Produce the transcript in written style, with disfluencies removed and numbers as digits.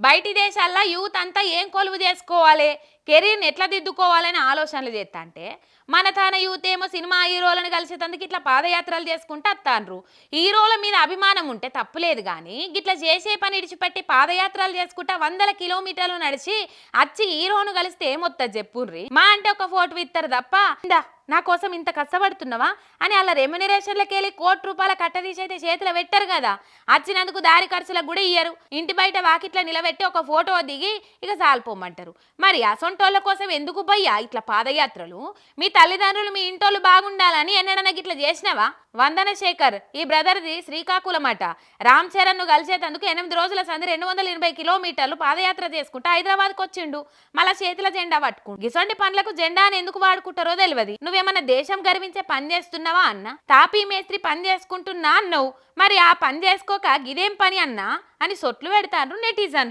బయటి దేశాల్లో యూత్ అంతా ఏం కొలువు చేసుకోవాలి, కెరీర్ని ఎట్లా దిద్దుకోవాలని ఆలోచనలు చేస్తా అంటే మన తన యూత్ ఏమో సినిమా హీరోలను కలిసేందుకు ఇట్లా పాదయాత్రలు చేసుకుంటూ వస్తాండ్రు. హీరోల మీద అభిమానం ఉంటే తప్పులేదు, కానీ గిట్లా చేసే పని ఇడిచిపెట్టి పాదయాత్రలు చేసుకుంటా 100 కిలోమీటర్లు నడిచి వచ్చి హీరోను కలిస్తే ఏమొత్తది చెప్పుర్రి. మా అంటే ఒక ఫోటో ఇస్తారు తప్ప ఇందా నా కోసం ఇంత కష్టపడుతున్నావా అని అలా రెమ్యునరేషన్లకి వెళ్ళి ₹1,00,00,000 కట్టదీసి అయితే చేతిలో పెట్టరు కదా. వచ్చినందుకు దారి ఖర్చులకు కూడా ఇయ్యరు. ఇంటి బయట వాకిట్లా నిలబెట్టి ఒక ఫోటో దిగి ఇక సాలిపోమంటారు. మరి అసొంటోళ్ళ కోసం ఎందుకు భయ్యా ఇట్లా పాదయాత్రలు? మీ తల్లిదండ్రులు మీ ఇంటోళ్ళు బాగుండాలని ఎన్నడన్నా ఇట్లా చేసినావా? వందన శేఖర్ ఈ బ్రదర్ది శ్రీకాకుళం అట. రామ్ చరణ్ ను కలిసేందుకు 8 రోజుల సంది 280 కిలోమీటర్లు పాదయాత్ర చేసుకుంటూ హైదరాబాద్కి వచ్చిండు. మళ్ళా చేతిలో జెండా పట్టుకుంటు. గిసొంటి పనులకు జెండాని ఎందుకు వాడుకుంటారో తెలియదు. నువ్వేమన్నా దేశం గర్వించే పని చేస్తున్నావా అన్న? తాపీ మేస్త్రి పని చేసుకుంటున్నా అన్నావు, మరి ఆ పని చేసుకోక గిదేం పని అన్నా అని సొట్లు పెడతారు నెటిజన్లు.